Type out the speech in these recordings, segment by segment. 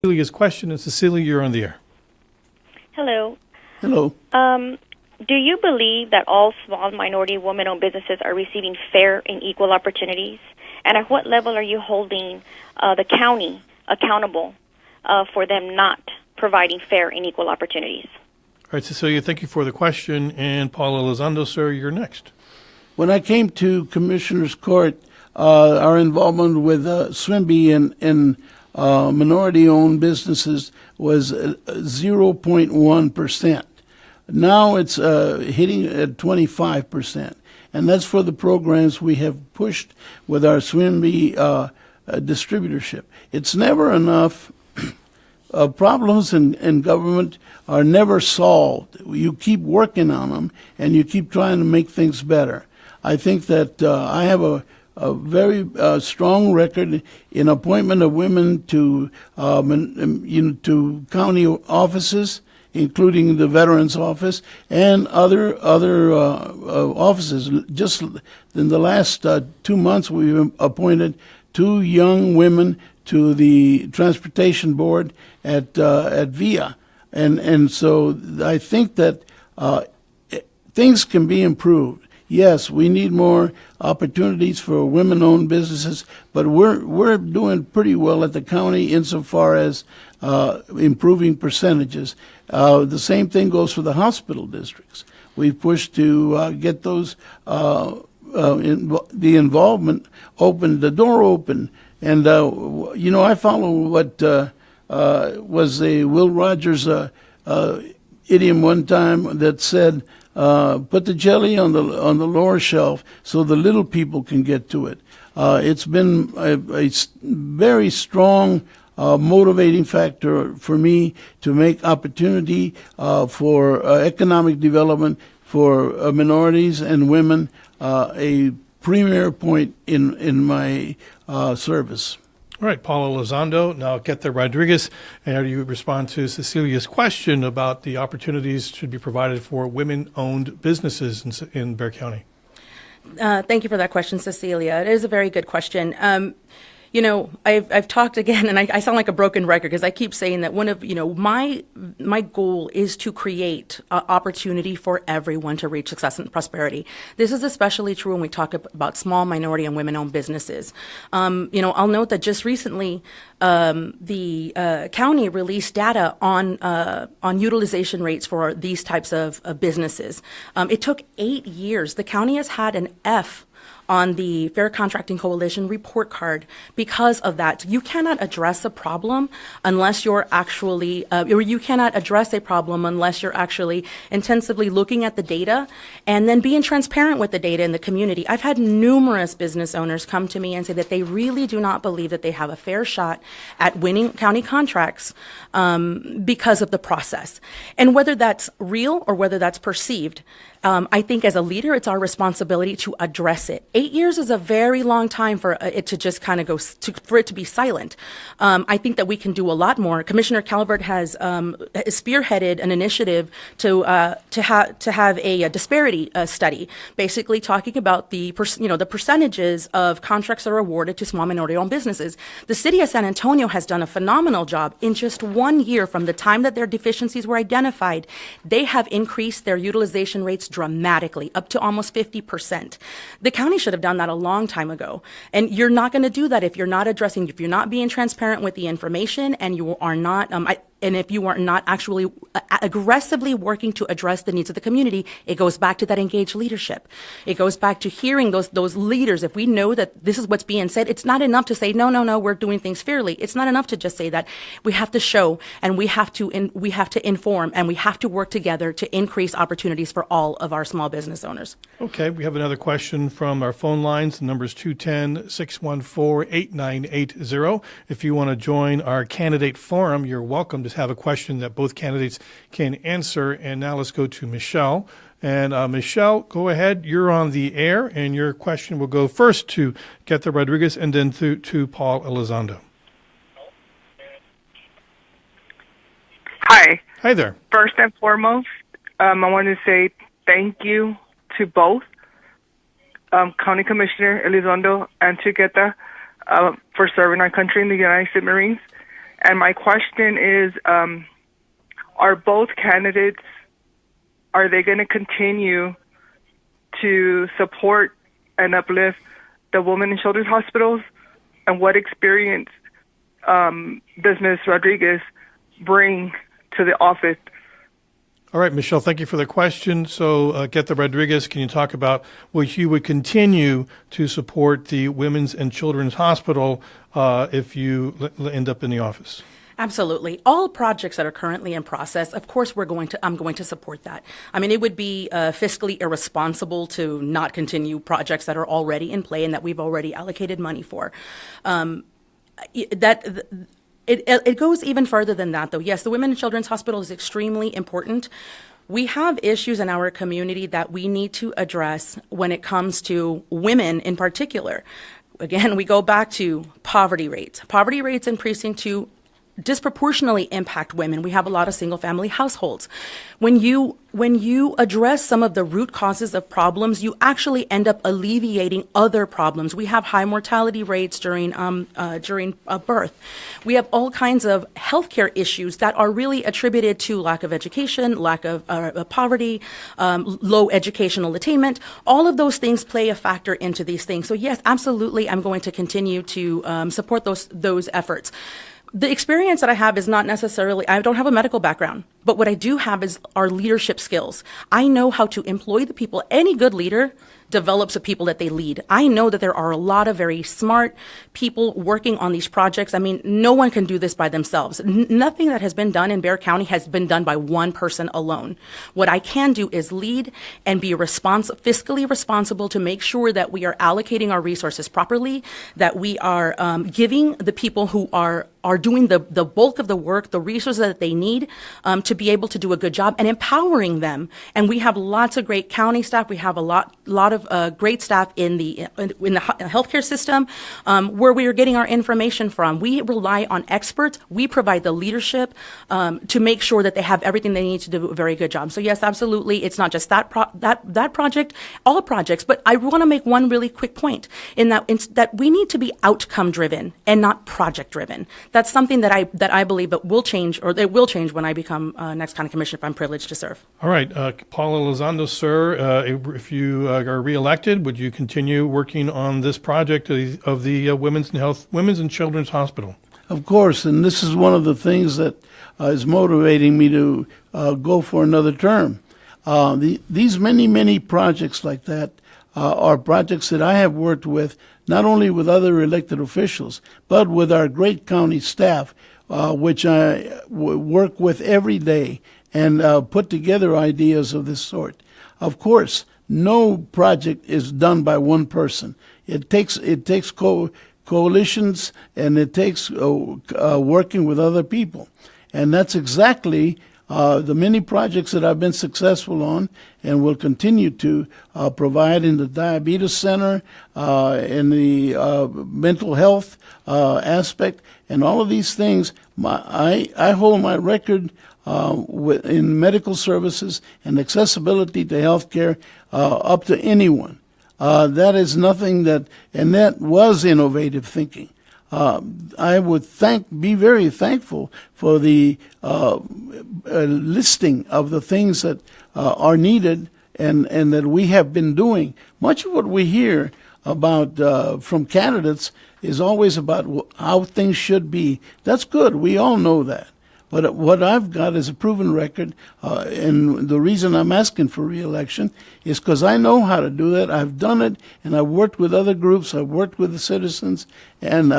Cecilia's question, and Cecilia, you're on the air. Hello. Hello. Do you believe that all small minority women-owned businesses are receiving fair and equal opportunities? And at what level are you holding the county accountable for them not providing fair and equal opportunities? All right, Cecilia, thank you for the question. And Paul Elizondo, sir, you're next. When I came to Commissioner's Court, our involvement with SWIMBY and minority-owned businesses was 0.1%. Now it's hitting at 25%. And that's for the programs we have pushed with our SWIMBY distributorship. It's never enough. Problems in government are never solved. You keep working on them, and you keep trying to make things better. I think that I have a very strong record in appointment of women to to county offices, including the Veterans Office and other offices. Just in the last 2 months, we've appointed 2 young women to the Transportation Board at VIA, and so I think that things can be improved. Yes, we need more opportunities for women-owned businesses, but we're doing pretty well at the county insofar as improving percentages. The same thing goes for the hospital districts. We've pushed to get those the involvement open, the door open, and I follow what was a Will Rogers idiom one time that said, put the jelly on the lower shelf so the little people can get to it. It's been a very strong motivating factor for me to make opportunity for economic development for minorities and women a premier point in my service. All right, Paul Elizondo. Now, Queta Rodriguez, and how do you respond to Cecilia's question about the opportunities should be provided for women-owned businesses in Bexar County? Thank you for that question, Cecilia. It is a very good question. I've talked again, and I sound like a broken record because I keep saying that one of, my goal is to create opportunity for everyone to reach success and prosperity. This is especially true when we talk about small minority and women-owned businesses. I'll note that just recently, the county released data on utilization rates for these types of businesses. It took 8 years. The county has had an F on the Fair Contracting Coalition report card because of that. You cannot address a problem unless you're actually, or you cannot address a problem unless you're actually intensively looking at the data and then being transparent with the data in the community. I've had numerous business owners come to me and say that they really do not believe that they have a fair shot at winning county contracts because of the process. And whether that's real or whether that's perceived, I think as a leader, it's our responsibility to address it. 8 years is a very long time for it to just kind of for it to be silent. I think that we can do a lot more. Commissioner Calvert has spearheaded an initiative to have a disparity study, basically talking about the percentages of contracts that are awarded to small minority-owned businesses. The city of San Antonio has done a phenomenal job. In just 1 year from the time that their deficiencies were identified, they have increased their utilization rates dramatically, up to almost 50%. The county should have done that a long time ago. And you're not going to do that if you're not being transparent with the information and you are not, and if you are not actually aggressively working to address the needs of the community. It goes back to that engaged leadership. It goes back to hearing those leaders. If we know that this is what's being said, it's not enough to say, no, we're doing things fairly. It's not enough to just say that. We have to show, and we have to inform, and we have to work together to increase opportunities for all of our small business owners. Okay, we have another question from our phone lines. The number is 210-614-8980. If you want to join our candidate forum, you're welcome to have a question that both candidates can answer. And now let's go to Michelle. And Michelle, go ahead. You're on the air, and your question will go first to Queta Rodriguez and then to Paul Elizondo. Hi. Hi there. First and foremost, I want to say thank you to both County Commissioner Elizondo and to Queta for serving our country in the United States Marines. And my question is, are both candidates, are they going to continue to support and uplift the women and children's hospitals? And what experience does Ms. Rodriguez bring to the office? All right, Michelle, thank you for the question. So, Queta Rodriguez, can you talk about what you would continue to support the Women's and Children's Hospital if you end up in the office? Absolutely. All projects that are currently in process, of course, I'm going to support that. I mean, it would be fiscally irresponsible to not continue projects that are already in play and that we've already allocated money for. It goes even further than that, though. Yes, the Women and Children's Hospital is extremely important. We have issues in our community that we need to address when it comes to women in particular. Again, we go back to poverty rates. Poverty rates in Precinct 2 disproportionately impact women. We have a lot of single-family households. When you address some of the root causes of problems, you actually end up alleviating other problems. We have high mortality rates during birth. We have all kinds of healthcare issues that are really attributed to lack of education, lack of poverty, low educational attainment. All of those things play a factor into these things. So yes, absolutely, I'm going to continue to support those efforts. The experience that I have is not necessarily, I don't have a medical background, but what I do have is our leadership skills. I know how to employ the people. Any good leader develops the people that they lead. I know that there are a lot of very smart people working on these projects. I mean, no one can do this by themselves. Nothing that has been done in Bexar County has been done by one person alone. What I can do is lead and be fiscally responsible to make sure that we are allocating our resources properly, that we are giving the people who are doing the bulk of the work, the resources that they need to be able to do a good job, and empowering them. And we have lots of great county staff. We have a lot of great staff in the healthcare system where we are getting our information from. We rely on experts. We provide the leadership to make sure that they have everything they need to do a very good job. So yes, absolutely, it's not just that project, all projects. But I want to make one really quick point in that we need to be outcome driven and not project driven. That's something that I believe that will change, or it will change when I become next county commissioner if I'm privileged to serve. All right, Paul Elizondo, sir, if you are reelected, would you continue working on this project of the Women's and Children's Hospital? Of course, and this is one of the things that is motivating me to go for another term. These many projects like that are projects that I have worked with, not only with other elected officials, but with our great county staff, which I work with every day and put together ideas of this sort. Of course, no project is done by one person. It takes coalitions, and it takes working with other people. And that's exactly the many projects that I've been successful on and will continue to provide in the diabetes center, in the mental health aspect, and all of these things. I hold my record in medical services and accessibility to health care up to anyone. That is nothing and that was innovative thinking. I would be very thankful for the listing of the things that are needed and that we have been doing. Much of what we hear about from candidates is always about how things should be. That's good. We all know that. But what I've got is a proven record, and the reason I'm asking for re-election is because I know how to do that. I've done it, and I've worked with other groups. I've worked with the citizens, and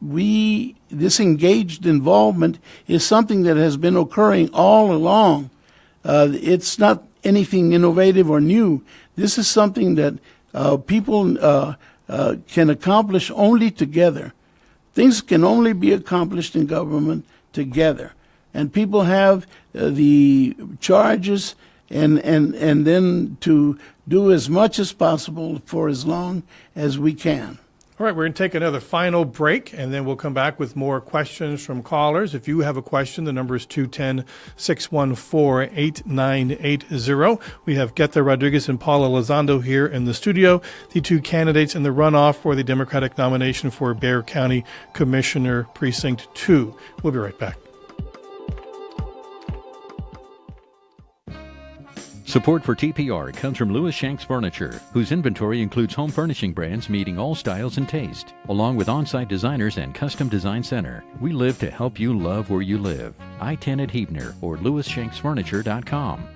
this engaged involvement is something that has been occurring all along. It's not anything innovative or new. This is something that people can accomplish only together. Things can only be accomplished in government together, and people have the charges and then to do as much as possible for as long as we can. All right, we're going to take another final break, and then we'll come back with more questions from callers. If you have a question, the number is 210-614-8980. We have Queta Rodriguez and Paul Elizondo here in the studio, the two candidates in the runoff for the Democratic nomination for Bexar County Commissioner Precinct 2. We'll be right back. Support for TPR comes from Lewis Shanks Furniture, whose inventory includes home furnishing brands meeting all styles and taste. Along with on-site designers and custom design center, we live to help you love where you live. I-10 at Huebner or LewisShanksFurniture.com.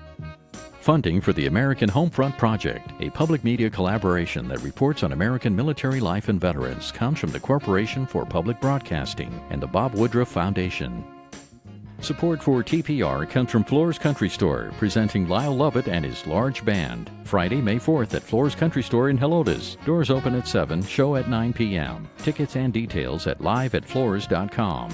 Funding for the American Homefront Project, a public media collaboration that reports on American military life and veterans, comes from the Corporation for Public Broadcasting and the Bob Woodruff Foundation. Support for TPR comes from Floor's Country Store, presenting Lyle Lovett and his large band. Friday, May 4th at Floor's Country Store in Helotes. Doors open at 7, show at 9 p.m. Tickets and details at liveatfloors.com.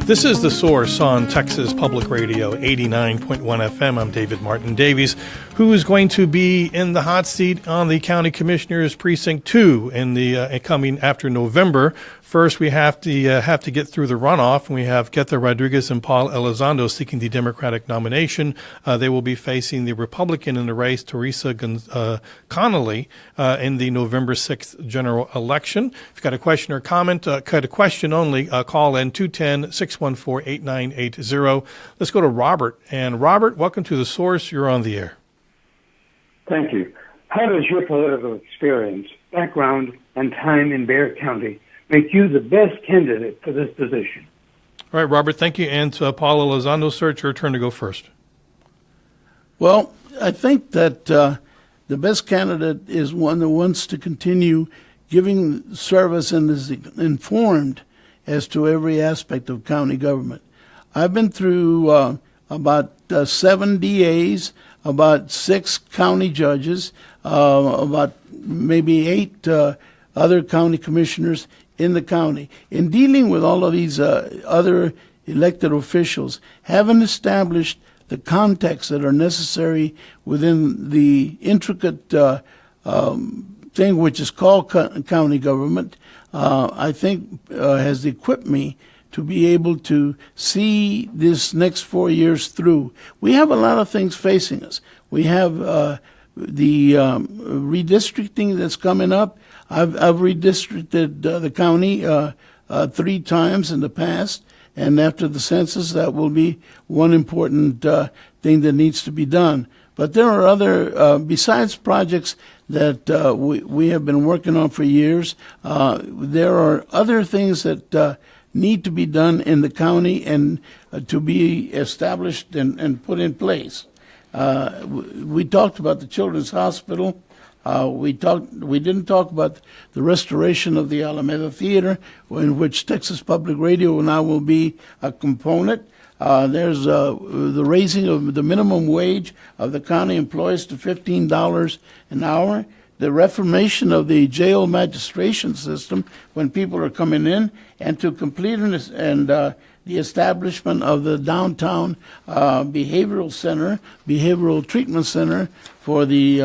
This is The Source on Texas Public Radio 89.1 FM. I'm David Martin Davies, who is going to be in the hot seat on the County Commissioners Precinct 2 in the coming after November. First, we have to get through the runoff, and we have Queta Rodriguez and Paul Elizondo seeking the Democratic nomination. They will be facing the Republican in the race, Teresa Connolly, in the November 6th general election. If you've got a question or comment, cut a question only, call in 210-614-8980. Let's go to Robert. And Robert, welcome to The Source. You're on the air. Thank you. How does your political experience, background, and time in Bexar County make you the best candidate for this position? All right, Robert, thank you. And Paul Elizondo, sir, it's your turn to go first. Well, I think that the best candidate is one that wants to continue giving service and is informed as to every aspect of county government. I've been through about 7 DAs, about 6 county judges, about maybe 8 other county commissioners in the county. In dealing with all of these other elected officials, haven't established the contexts that are necessary within the intricate thing which is called county government, I think has equipped me to be able to see this next 4 years through. We have a lot of things facing us. We have the redistricting that's coming up. I've redistricted the county 3 times in the past, and after the census, that will be one important thing that needs to be done. But there are other, besides projects that we have been working on for years, there are other things that need to be done in the county and to be established and put in place. We talked about the Children's Hospital. We didn't talk about the restoration of the Alameda Theater, in which Texas Public Radio now will be a component. There's the raising of the minimum wage of the county employees to $15 an hour. The reformation of the jail magistration system when people are coming in, and to complete and the establishment of the downtown behavioral treatment center for the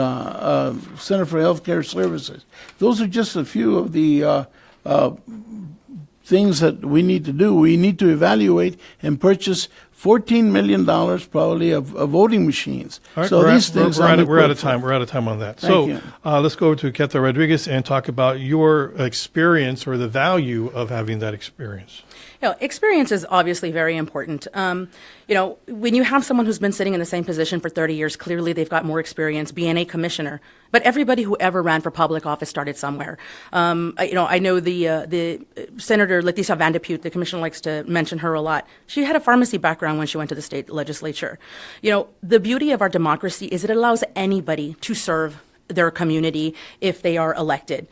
Center for Healthcare Services. Those are just a few of the things that we need to do. We need to evaluate and purchase $14 million probably of voting machines. All right, so we're these things we're out of time. We're out of time on that. Thank you. Let's go to Queta Rodriguez and talk about your experience or the value of having that experience. Experience is obviously very important. When you have someone who's been sitting in the same position for 30 years, clearly they've got more experience being a commissioner. But everybody who ever ran for public office started somewhere. I know the Senator Leticia Vandepute, the commissioner likes to mention her a lot. She had a pharmacy background when she went to the state legislature. The beauty of our democracy is it allows anybody to serve their community if they are elected.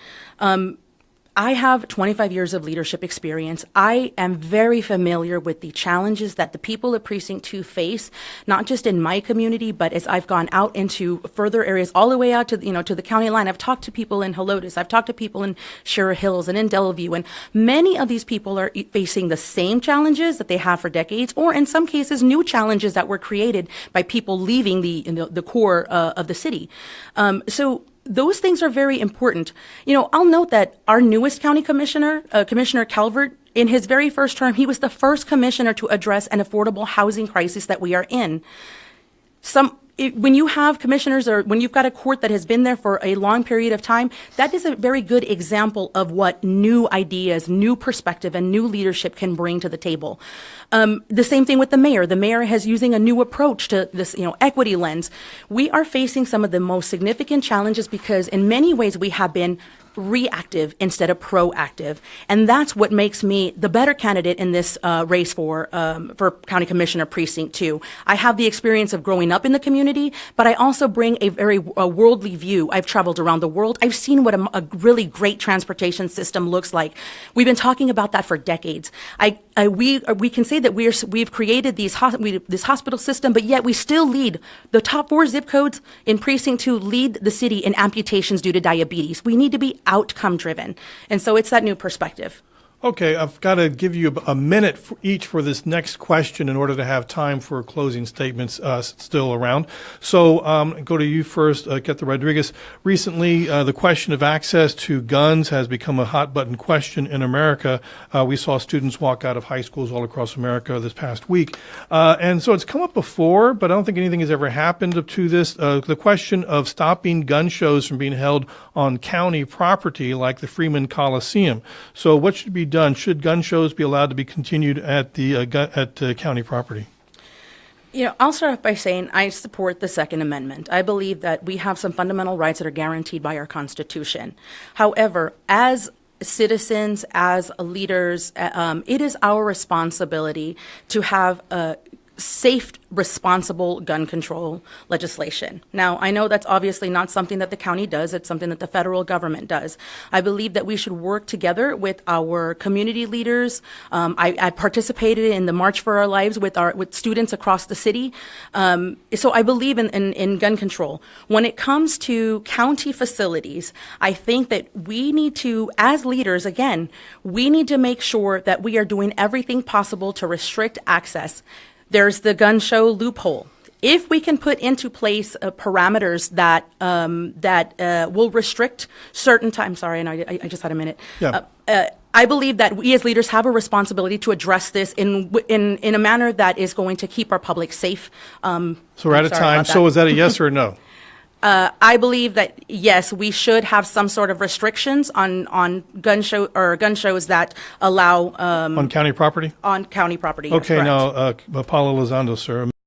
I have 25 years of leadership experience. I am very familiar with the challenges that the people of Precinct 2 face, not just in my community, but as I've gone out into further areas, all the way out to, to the county line. I've talked to people in Helotes. I've talked to people in Shira Hills and in Delview, and many of these people are facing the same challenges that they have for decades, or in some cases, new challenges that were created by people leaving the core of the city. So those things are very important. I'll note that our newest county commissioner, Commissioner Calvert, in his very first term, he was the first commissioner to address an affordable housing crisis that we are in. When you have commissioners, or when you've got a court that has been there for a long period of time, that is a very good example of what new ideas, new perspective, and new leadership can bring to the table. The same thing with the mayor. The mayor is using a new approach to this, equity lens. We are facing some of the most significant challenges because in many ways we have been reactive instead of proactive, and that's what makes me the better candidate in this race for County Commissioner Precinct 2. I have the experience of growing up in the community, but I also bring a very worldly view. I've traveled around the world. I've seen what a really great transportation system looks like. We've been talking about that for decades. We can say that we've created this hospital system, but yet we still lead the top 4 zip codes in Precinct 2 lead the city in amputations due to diabetes. We need to be outcome driven. And so it's that new perspective. Okay, I've got to give you a minute each for this next question in order to have time for closing statements still around. So go to you first, Queta Rodriguez. Recently, the question of access to guns has become a hot-button question in America. We saw students walk out of high schools all across America this past week. And so it's come up before, but I don't think anything has ever happened to this. The question of stopping gun shows from being held on county property like the Freeman Coliseum. So what should be done? Should gun shows be allowed to be continued at the county property? I'll start off by saying I support the Second Amendment. I believe that we have some fundamental rights that are guaranteed by our Constitution. However, as citizens, as leaders, it is our responsibility to have safe, responsible gun control legislation. Now, I know that's obviously not something that the county does. It's something that the federal government does. I believe that we should work together with our community leaders. I participated in the March for Our Lives with students across the city. So I believe in gun control. When it comes to county facilities, I think that we need to, as leaders, again, we need to make sure that we are doing everything possible to restrict access. There's the gun show loophole. If we can put into place parameters that will restrict certain times. Sorry, and I just had a minute. Yeah. I believe that we as leaders have a responsibility to address this in a manner that is going to keep our public safe. So we're out of time. So is that a yes or a no? I believe that yes, we should have some sort of restrictions on gun shows that allow on county property. On county property. Okay, yes, now Paul Elizondo, sir.